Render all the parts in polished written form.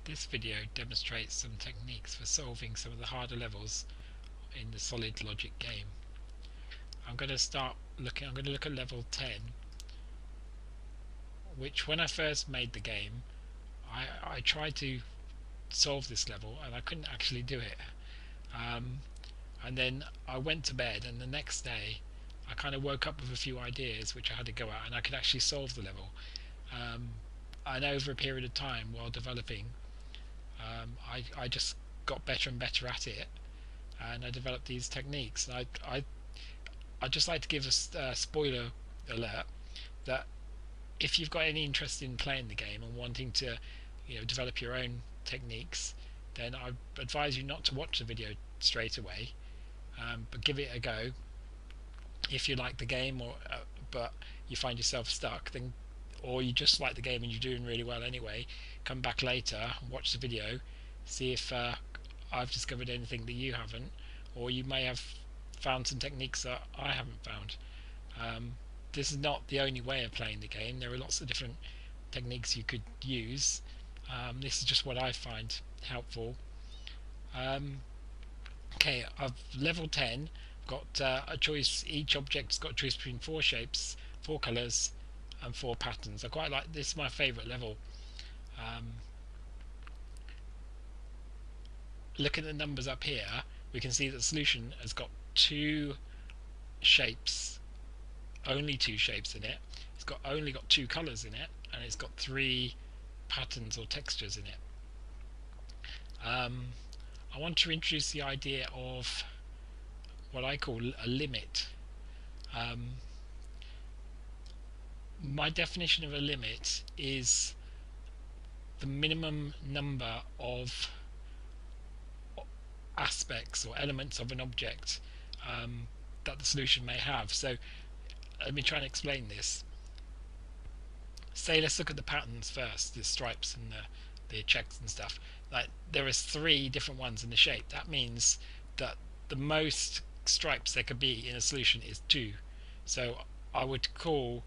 This video demonstrates some techniques for solving some of the harder levels in the Solid Logic game. I'm going to look at level 10, which when I first made the game, I tried to solve this level and I couldn't actually do it. And then I went to bed, and the next day I kind of woke up with a few ideas which I had to go at, and I could actually solve the level. And over a period of time while developing, I just got better and better at it, and I developed these techniques. I'd just like to give a spoiler alert that if you've got any interest in playing the game and wanting to, develop your own techniques, then I advise you not to watch the video straight away, but give it a go. If you like the game, but you find yourself stuck, then, or you just like the game and you're doing really well anyway, come back later, watch the video, see if I've discovered anything that you haven't, or you may have found some techniques that I haven't found. This is not the only way of playing the game. There are lots of different techniques you could use. This is just what I find helpful. Okay, I've level 10 got a choice. Each object's got a choice between 4 shapes, 4 colours and 4 patterns. I quite like this. Is my favourite level. Looking at the numbers up here, we can see that the solution has got 2 shapes, only 2 shapes in it. It's only got 2 colours in it, and it's got 3 patterns or textures in it. I want to introduce the idea of what I call a limit. My definition of a limit is the minimum number of aspects or elements of an object that the solution may have. So let me try and explain this. Say, let's look at the patterns first, the stripes and the checks and stuff. Like, there is 3 different ones in the shape. That means that the most stripes there could be in a solution is 2. So I would call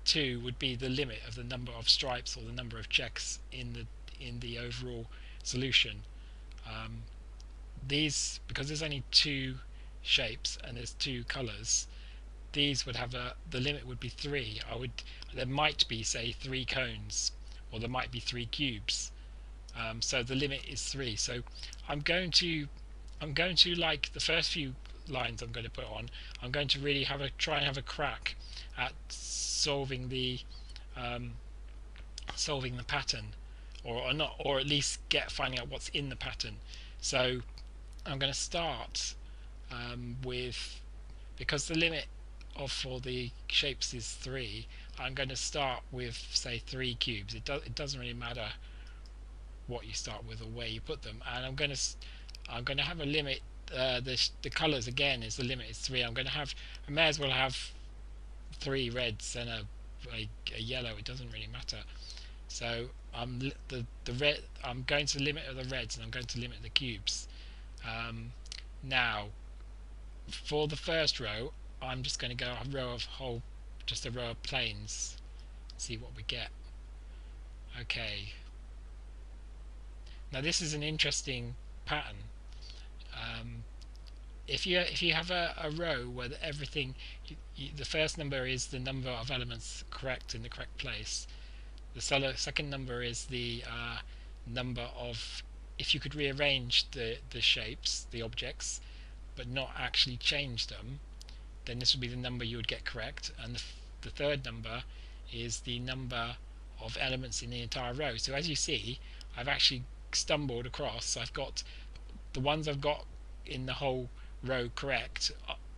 2 would be the limit of the number of stripes or the number of checks in the overall solution. These, because there's only 2 shapes and there's 2 colours, these would have the limit would be 3. There might be, say, 3 cones, or there might be 3 cubes. So the limit is 3. So I'm going to like the first few lines I'm going to put on, I'm going to really try and have a crack at solving the pattern, or not, or at least finding out what's in the pattern. So I'm going to start with, because the limit for the shapes is 3, I'm going to start with, say, 3 cubes. It doesn't really matter what you start with or where you put them, and I'm going to have a limit. The colours again is the limit is 3. I may as well have 3 reds and a yellow. It doesn't really matter. So I'm going to limit the reds, and I'm going to limit the cubes. Now for the first row, I'm just going to go a row of planes, see what we get. Okay, now this is an interesting pattern. If you have a row where everything, the first number is the number of elements correct in the correct place. The second number is the number of, if you could rearrange the shapes, the objects, but not actually change them, then this would be the number you would get correct. And the third number is the number of elements in the entire row. So as you see, I've actually stumbled across. I've got the ones I've got in the whole row correct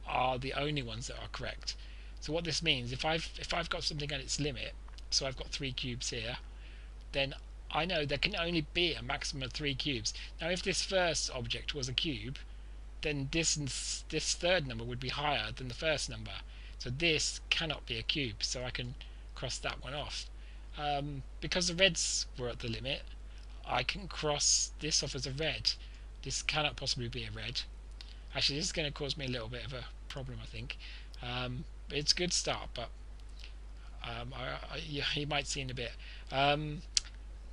are the only ones that are correct. So what this means, if I've got something at its limit, so I've got 3 cubes here, then I know there can only be a maximum of 3 cubes. Now if this first object was a cube, then this third number would be higher than the first number. So this cannot be a cube, so I can cross that one off. Because the reds were at the limit, I can cross this off as a red. This cannot possibly be a red. Actually, this is going to cause me a little bit of a problem, I think. It's a good start, but you might see in a bit.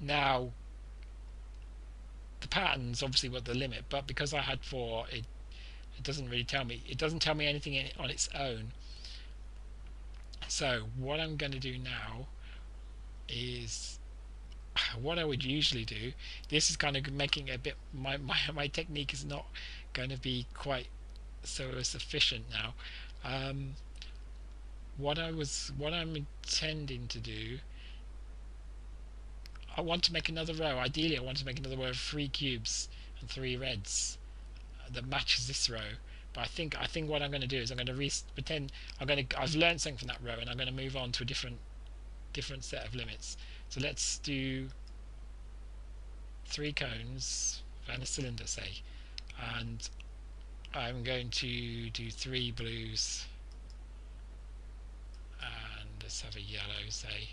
Now pattern's obviously what the limit, but because I had 4, it doesn't really tell me. It doesn't tell me anything on its own. So what I'm going to do now is what I would usually do. This is kind of making a bit, my technique is not going to be quite so sufficient now. What I'm intending to do, I want to make another row. Ideally I want to make another row of 3 cubes and 3 reds that matches this row. But I think what I'm going to do is I'm going to pretend I've learned something from that row, and I'm going to move on to a different set of limits. So let's do 3 cones and a cylinder, say, and I'm going to do 3 blues, and let's have a yellow, say.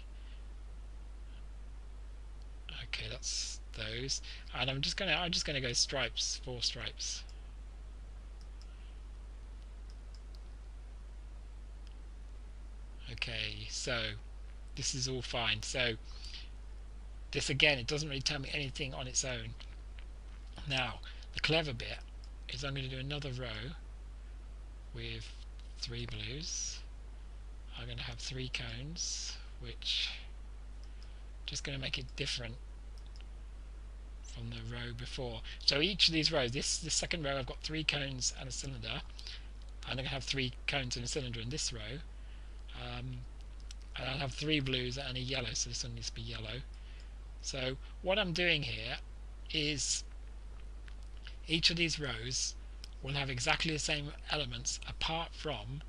Okay, that's those, and I'm just gonna go stripes, 4 stripes. Okay, so this is all fine. So this, again, it doesn't really tell me anything on its own. Now the clever bit is I'm going to do another row with 3 blues. I'm going to have 3 cones, which just going to make it different from the row before. So each of these rows, this second row, I've got 3 cones and a cylinder, and I'm going to have 3 cones and a cylinder in this row. And I'll have 3 blues and a yellow, so this one needs to be yellow. So what I'm doing here is each of these rows will have exactly the same elements, apart from,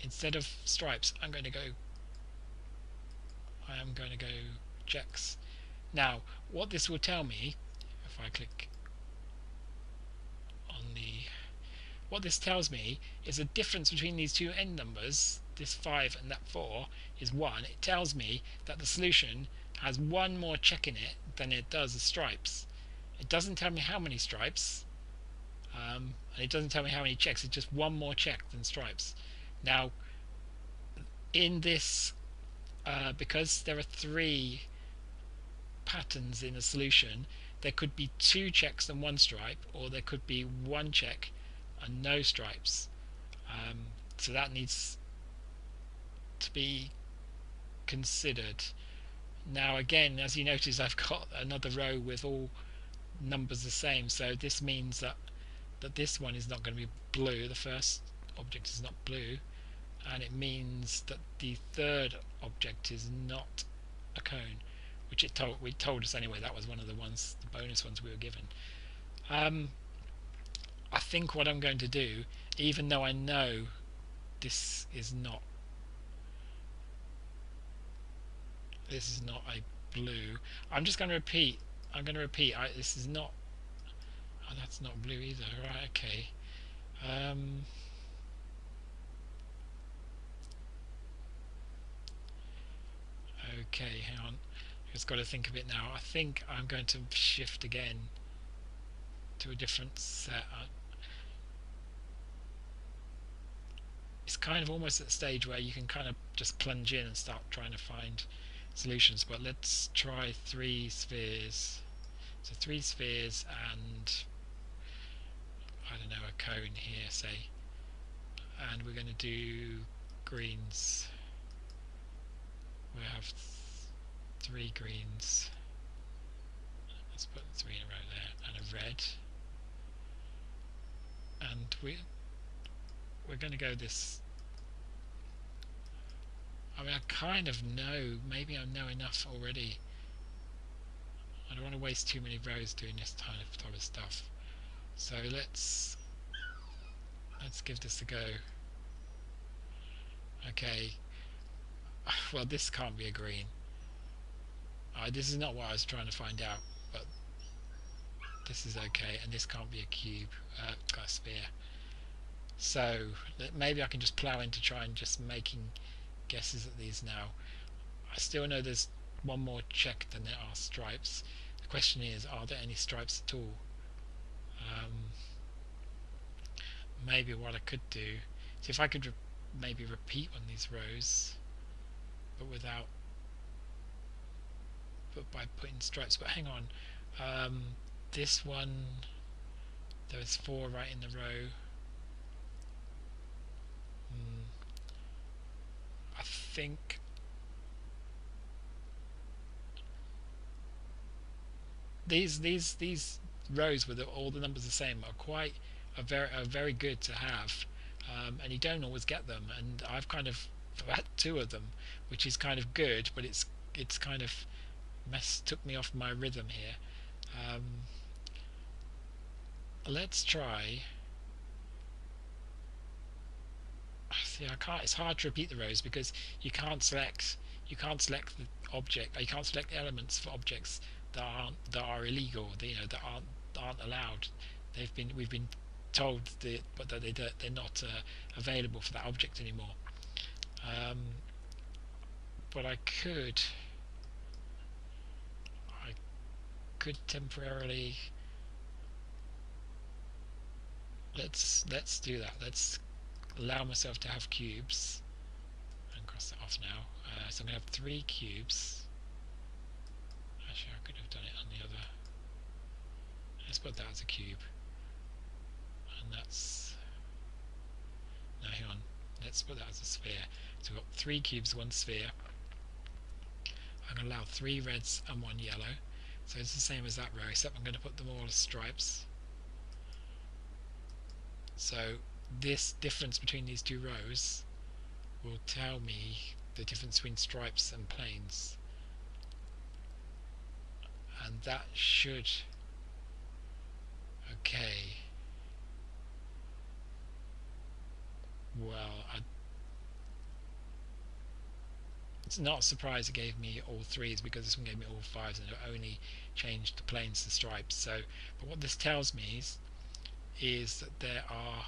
instead of stripes, I am going to go checks. Now what this will tell me, if I click on what this tells me is the difference between these two end numbers, this 5 and that 4, is 1. It tells me that the solution has 1 more check in it than it does the stripes. It doesn't tell me how many stripes, and it doesn't tell me how many checks. It's just 1 more check than stripes. Now in this, because there are 3 patterns in a solution, there could be 2 checks and 1 stripe, or there could be 1 check and no stripes. So that needs to be considered. Now again, as you notice, I've got another row with all numbers the same, so this means that this one is not going to be blue. The first object is not blue, and it means that the third object is not a cone, which it told us anyway. That was one of the bonus ones we were given. I think what I'm going to do, even though I know this is not a blue, I'm just going to repeat. This is not. Oh, that's not blue either. Right? Okay. Okay, hang on. I've just got to think of it now. I think I'm going to shift again to a different set. It's kind of almost at the stage where you can kind of just plunge in and start trying to find solutions, but let's try 3 spheres. So 3 spheres and, I don't know, a cone here, say, and we're going to do greens. We'll have 3 greens. Let's put 3 in a row there, and a red, and we're going to go this. I mean, I kind of know, maybe I know enough already. I don't want to waste too many rows doing this type of stuff. So let's give this a go. Okay. Well, this can't be a green. This is not what I was trying to find out, but this is okay, and this can't be a cube, a sphere. So maybe I can just plough into try and just making guesses at these now. I still know there's 1 more check than there are stripes. The question is, are there any stripes at all? Maybe what I could do is, if I could maybe repeat one of these rows, but by putting stripes. But hang on, this one, there's 4 right in the row. I think these rows with all the numbers the same are very good to have, and you don't always get them. And I've kind of had 2 of them, which is kind of good, but it's kind of took me off my rhythm here. Let's try. See, I can't. It's hard to repeat the rows because you can't select the object. You can't select elements for objects that are illegal. That aren't allowed. We've been told but that they're not available for that object anymore. But I could temporarily. Let's do that. Let's allow myself to have cubes and cross that off now. So I'm going to have 3 cubes. Actually, I could have done it on the other. Let's put that as a cube. And that's... No, hang on. Let's put that as a sphere. So we've got 3 cubes, 1 sphere. I'm going to allow 3 reds and 1 yellow. So it's the same as that row, except I'm going to put them all as stripes. So this difference between these 2 rows will tell me the difference between stripes and planes, and that should... okay, well, it's not a surprise it gave me all 3s, because this one gave me all 5s and it only changed the planes to stripes. So, but what this tells me is that there are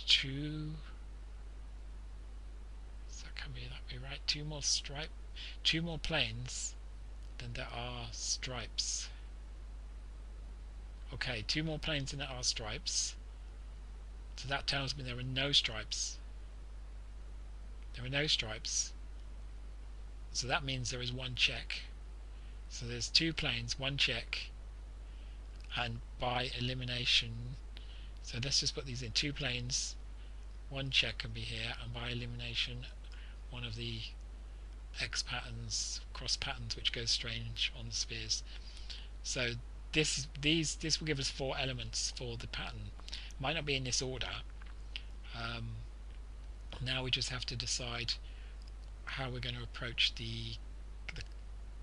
2, so that can be right, 2 more planes than there are stripes. Okay, 2 more planes than there are stripes. So that tells me there are no stripes. There are no stripes. So that means there is 1 check. So there's 2 planes, 1 check, and by elimination, so let's just put these in: 2 planes, 1 check can be here, and by elimination, one of the X patterns, cross patterns, which goes strange on the spheres. So this will give us 4 elements for the pattern. Might not be in this order. Now we just have to decide how we're going to approach the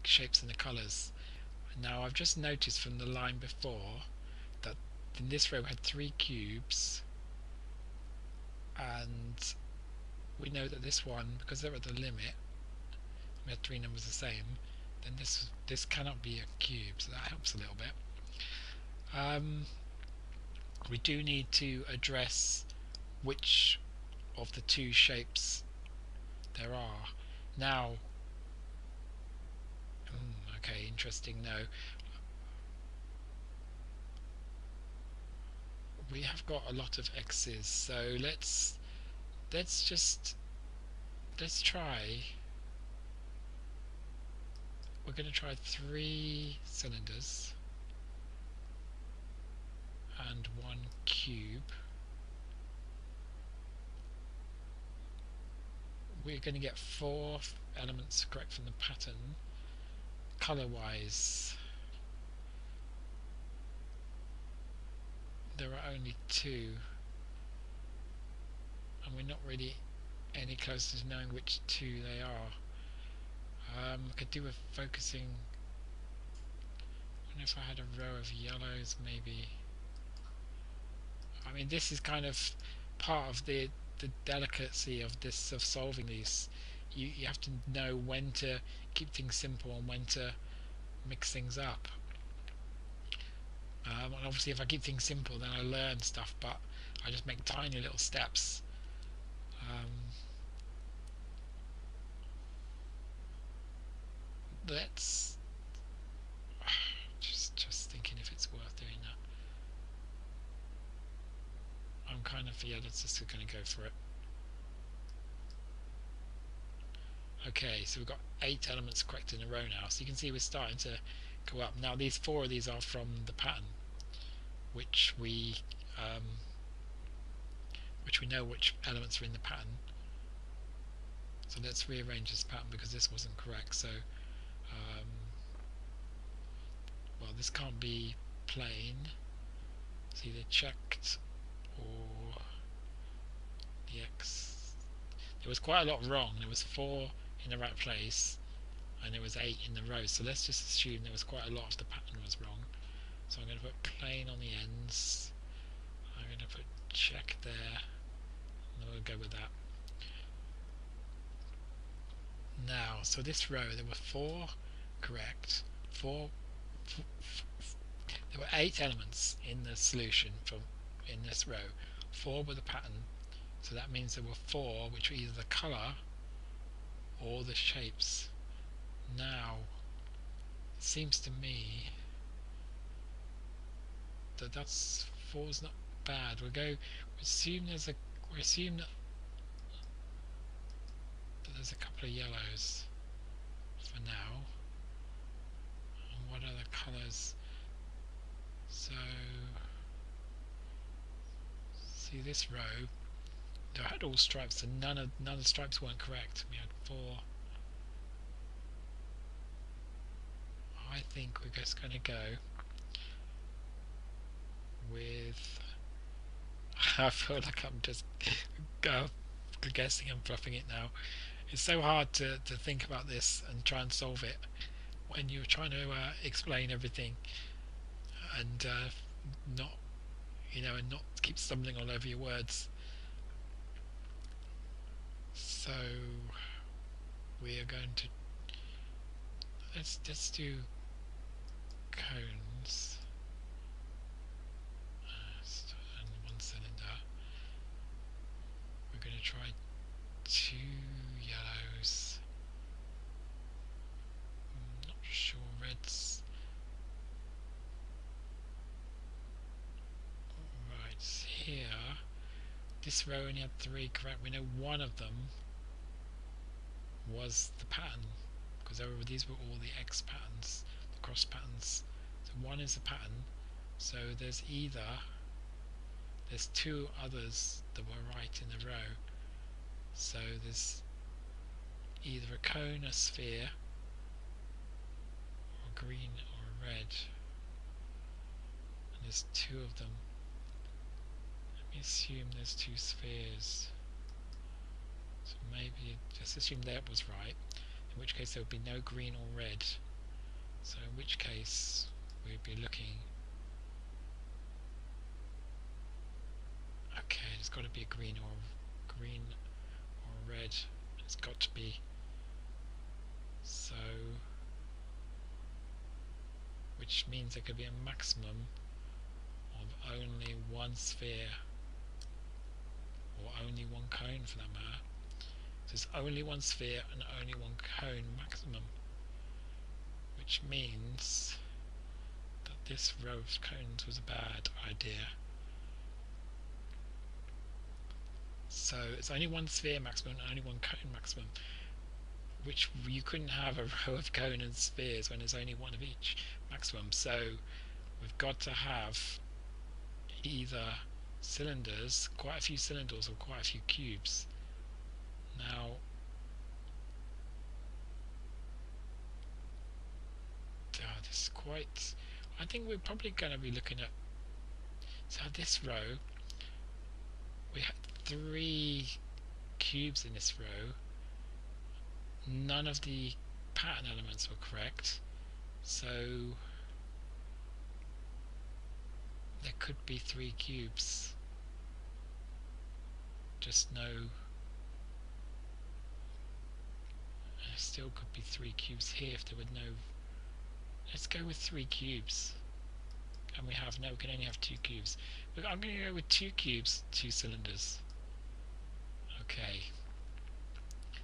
shapes and the colours. Now I've just noticed from the line before that in this row we had 3 cubes, and we know that this one, because they're at the limit, we had 3 numbers the same, then this cannot be a cube, so that helps a little bit. We do need to address which of the 2 shapes there are. Now, okay, interesting. No, we have got a lot of X's, so let's try. We're going to try 3 cylinders and 1 cube. We're going to get 4 elements correct from the pattern. Color wise, there are only 2, and we're not really any closer to knowing which 2 they are. I could do with focusing. I wonder if I had a row of yellows, maybe. I mean, this is kind of part of the delicacy of solving these. You have to know when to keep things simple and when to mix things up. And obviously, if I keep things simple, then I learn stuff, but I just make tiny little steps. Let's just thinking if it's worth doing that. I'm kind of, yeah, let's just going to go for it. Okay. Okay, so we've got 8 elements correct in a row now, so you can see we're starting to go up. Now these 4 of these are from the pattern, which we know which elements are in the pattern. So let's rearrange this pattern because this wasn't correct. So well, this can't be plain. It's either checked or the X. There was quite a lot wrong. There was 4 in the right place and there was 8 in the row, so let's just assume there was quite a lot of the pattern was wrong. So I'm going to put plain on the ends, I'm going to put check there, and we'll go with that. Now, so this row, there were 4 correct, there were 8 elements in the solution in this row, 4 were the pattern, so that means there were 4 which were either the colour or the shapes. Now, it seems to me that that's 4's not bad. We assume that there's a couple of yellows for now. And what are the colours? So see this row, they had all stripes, and none of the stripes weren't correct. We had 4. I think we're just going to go with I feel like I'm just guessing and fluffing it now. It's so hard to think about this and try and solve it when you're trying to explain everything and not and not keep stumbling all over your words. So we are going to let's just do cones and 1 cylinder. We're going to try 2 yellows. I'm not sure reds. Right, here this row only had 3 correct. We know one of them was the pattern because these were all the X patterns, the cross patterns. So one is a pattern. So there's 2 others that were right in the row. So there's either a cone, a sphere, or green or red. And there's 2 of them. Let me assume there's 2 spheres. So maybe just assume that was right, in which case there would be no green or red. So in which case we'd be looking, okay, there's got to be a green or red. It's got to be. So which means there could be a maximum of only 1 sphere or only 1 cone for that matter. So there's only 1 sphere and only 1 cone maximum, which means that this row of cones was a bad idea. So it's only 1 sphere maximum and only 1 cone maximum, which you couldn't have a row of cone and spheres when there's only 1 of each maximum. So we've got to have either cylinders, quite a few cylinders, or quite a few cubes. Now this is quite, I think we're probably going to be looking at, so this row we had 3 cubes in this row. None of the pattern elements were correct, so there could be 3 cubes. Just no, there still could be 3 cubes here if there were no. Let's go with 3 cubes. And we have, no, we can only have 2 cubes. But I'm going to go with 2 cubes, 2 cylinders. Okay.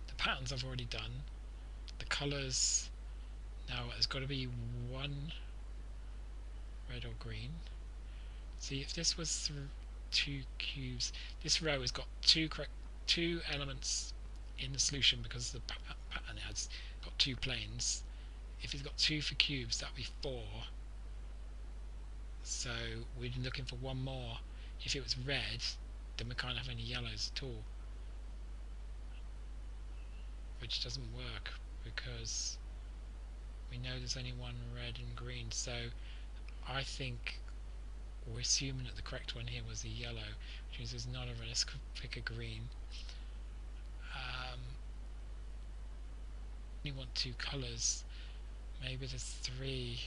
The patterns I've already done. The colours, now there's got to be 1 red or green. See, if this was 2 cubes, this row has got 2 elements in the solution because of the pattern. pattern, it has got 2 planes. If it's got 2 for cubes, that would be 4. So we're looking for 1 more. If it was red, then we can't have any yellows at all, which doesn't work because we know there's only 1 red and green. So I think we're assuming that the correct one here was the yellow, which means there's not a red. Let's pick a green. We want 2 colours. Maybe there's 3,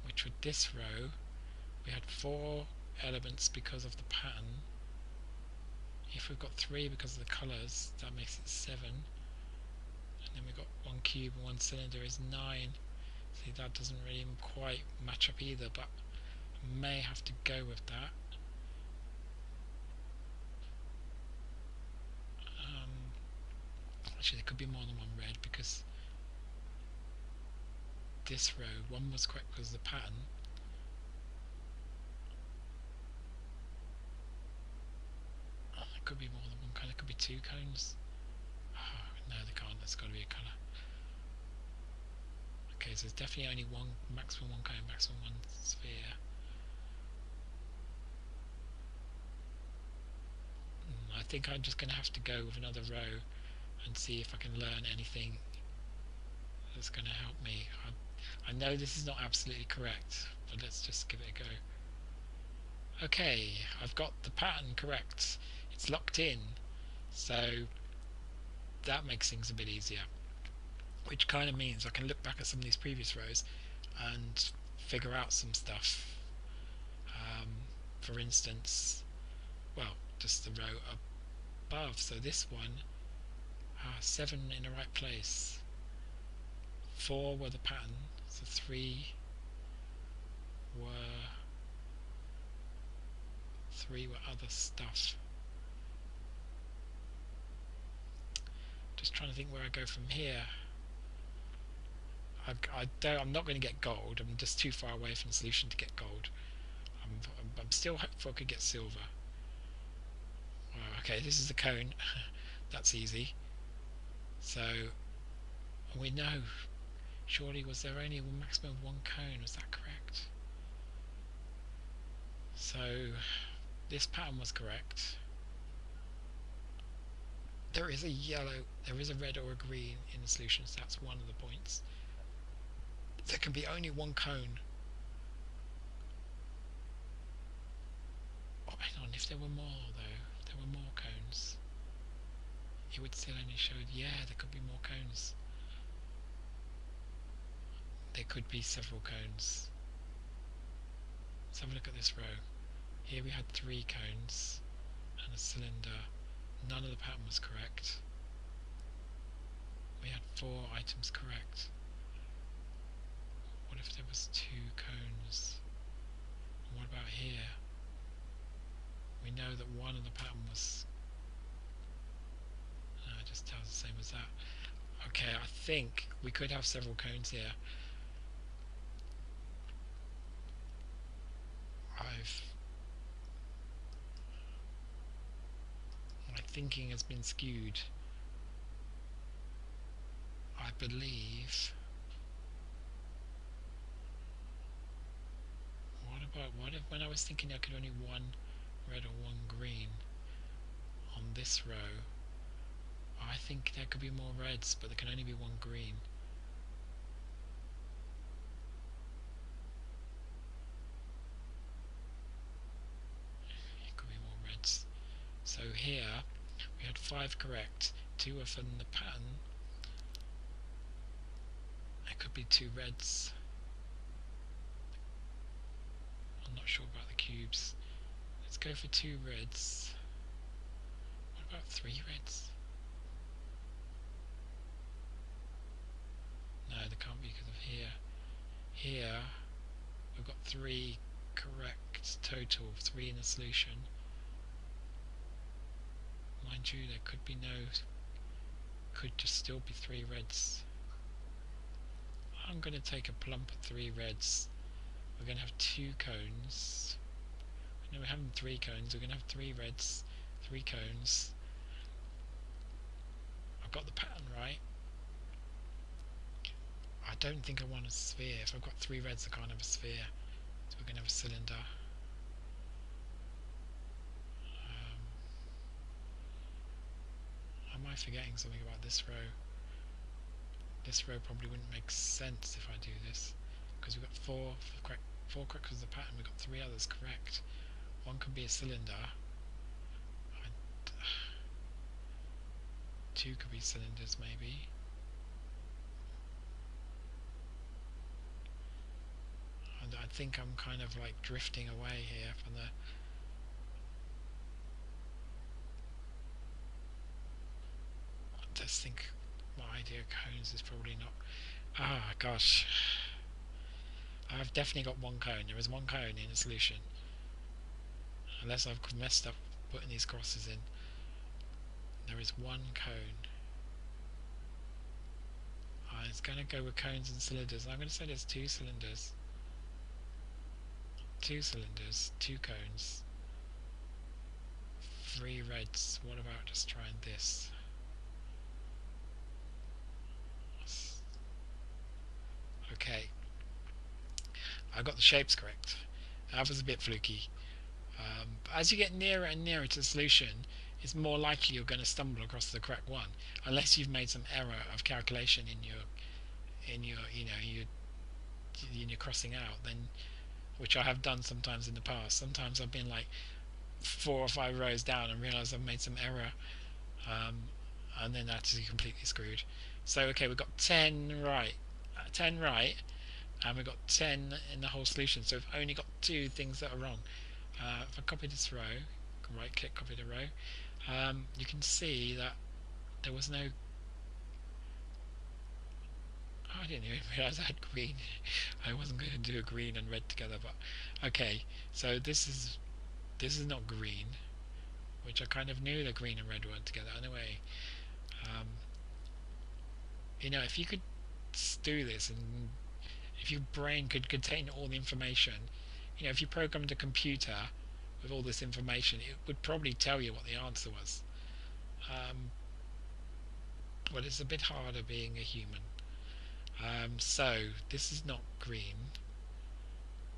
which with this row we had 4 elements because of the pattern. If we've got 3 because of the colours, that makes it 7. And then we've got 1 cube and 1 cylinder is 9. See, that doesn't really quite match up either, but I may have to go with that. Actually, there could be more than 1 red because this row, 1 was correct because of the pattern. There could be more than 1 colour, it could be 2 cones. Oh, no, they can't, that's got to be a colour. Okay, so there's definitely only maximum 1 cone, maximum 1 sphere. I think I'm just going to have to go with another row and see if I can learn anything that's going to help me. I know this is not absolutely correct, but let's just give it a go. Okay, I've got the pattern correct. It's locked in, so that makes things a bit easier, which kind of means I can look back at some of these previous rows and figure out some stuff. For instance, well, just the row above, so this one, 7 in the right place, 4 were the pattern, so 3 were other stuff. Just trying to think where I go from here. I'm not going to get gold. I'm just too far away from the solution to get gold. I'm still hopeful I could get silver. Okay, this is the cone. That's easy. So we know. Surely was there only a maximum of 1 cone? Was that correct? So this pattern was correct. There is a yellow, there is a red or a green in the solution, so that's one of the points. There can be only 1 cone. Oh, hang on, if there were more though, if there were more cones, it would still only show, yeah, there could be more cones. There could be several cones. Let's have a look at this row. Here we had 3 cones and a cylinder. None of the pattern was correct. We had 4 items correct. What if there was 2 cones? And what about here? We know that 1 of the pattern was... No, it just tells the same as that. Okay, I think we could have several cones here. My thinking has been skewed. I believe. What if when I was thinking I could only 1 red or 1 green on this row, I think there could be more reds, but there can only be 1 green. It could be more reds. So here we had 5 correct, 2 are from the pattern. There could be 2 reds. I'm not sure about the cubes. Let's go for 2 reds. What about 3 reds? No, there can't be because of here. Here we've got 3 correct total, 3 in the solution. Mind you, there could be no, could just still be 3 reds. I'm going to take a plump of 3 reds. We're going to have 2 cones. No, we're having 3 cones. We're going to have 3 reds, 3 cones. got the pattern right. I don't think I want a sphere. If I've got 3 reds, I can't have a sphere. So we're going to have a cylinder. Am I forgetting something about this row? This row probably wouldn't make sense if I do this, because we've got 4 correct because of the pattern. We've got 3 others correct. One could be a cylinder. 2 could be cylinders, maybe. And I think I'm kind of like drifting away here from the... I just think my idea of cones is probably not... Ah, gosh. I've definitely got 1 cone. There is 1 cone in a solution. Unless I've messed up putting these crosses in. There is 1 cone. It's going to go with cones and cylinders. I'm going to say there's 2 cylinders. 2 cylinders, 2 cones, 3 reds. What about just trying this? Okay, I got the shapes correct. That was a bit fluky. But as you get nearer and nearer to the solution, it's more likely you're going to stumble across the correct one, unless you've made some error of calculation in your crossing out. Then, which I have done sometimes in the past. Sometimes I've been like 4 or 5 rows down and realised I've made some error, and then that's completely screwed. So okay, we've got 10 right, and we've got 10 in the whole solution. So we've only got 2 things that are wrong. If I copy this row, I can right click, copy the row, you can see that there was no... I didn't even realise I had green. I wasn't going to do a green and red together, but okay. So this is not green, which I kind of knew that green and red weren't together. Anyway, if you could do this, and if your brain could contain all the information, if you programmed a computer with all this information, it would probably tell you what the answer was. But it's a bit harder being a human. So this is not green,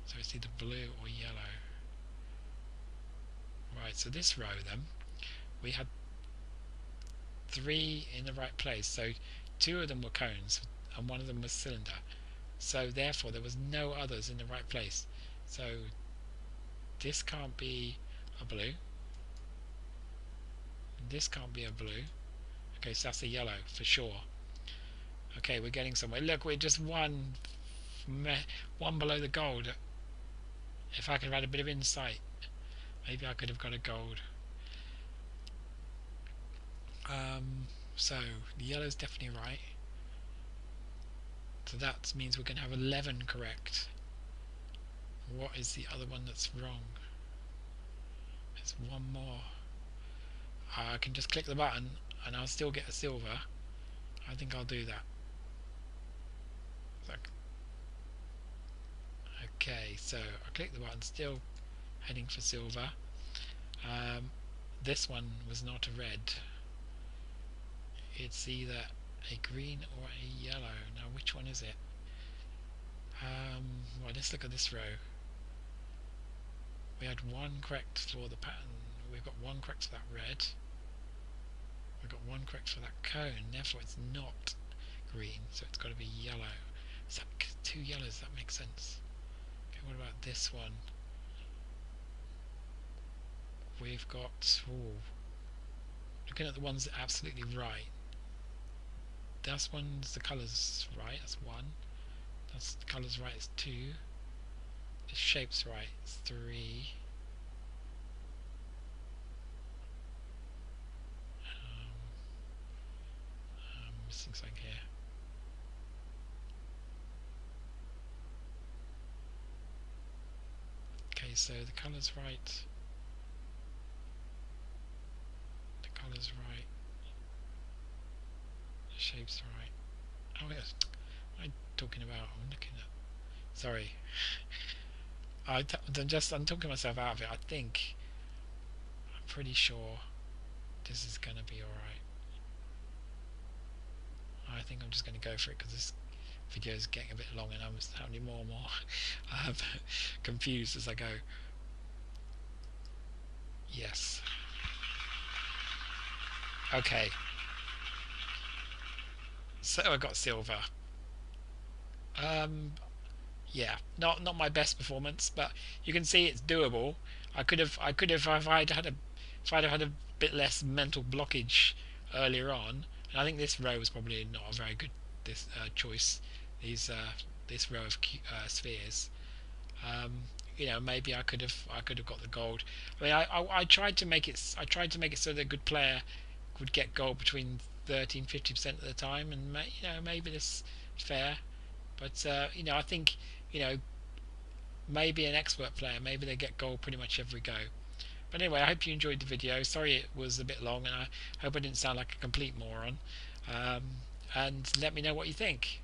so it's either blue or yellow. Right, so this row then, we had 3 in the right place, so 2 of them were cones and 1 of them was cylinder, so therefore there was no others in the right place. So this can't be a blue, this can't be a blue. Okay, so that's a yellow for sure. Okay, we're getting somewhere. Look, we're just one below the gold. If I could have had a bit of insight, maybe I could have got a gold. So the yellow's definitely right. So that means we're going to have 11 correct. What is the other one that's wrong? There's 1 more. I can just click the button and I'll still get a silver. I think I'll do that. Okay, so I click the button, still heading for silver. This one was not a red. It's either a green or a yellow. Now which one is it? Well, let's look at this row. We had 1 correct for the pattern. We've got 1 correct for that red. We've got 1 correct for that cone. Therefore it's not green, so it's got to be yellow. Is that 2 yellows? That makes sense. Okay, what about this one? We've got... Ooh, looking at the ones that are absolutely right. That's one's the colours right, that's 1. That's the colours right, it's 2. The shape's right, it's 3. I'm missing something here. Okay, so the colour's right. The colour's right. The shape's right. Oh yes. What am I talking about? I'm looking at... Sorry. I'm talking myself out of it. I think... I'm pretty sure this is going to be alright. I think I'm just going to go for it because this video is getting a bit long and I'm sounding more and more confused as I go. Yes. Okay. So I got silver. Yeah, not my best performance, but you can see it's doable. I could have if I'd have had a bit less mental blockage earlier on. And I think this row was probably not a very good choice. These this row of spheres. Um, maybe I could have got the gold. I mean, I tried to make it so that a good player would get gold between 30 and 50% of the time, and maybe that's fair. But I think maybe an expert player, maybe they get gold pretty much every go. But anyway, I hope you enjoyed the video. Sorry it was a bit long, and I hope I didn't sound like a complete moron. And let me know what you think.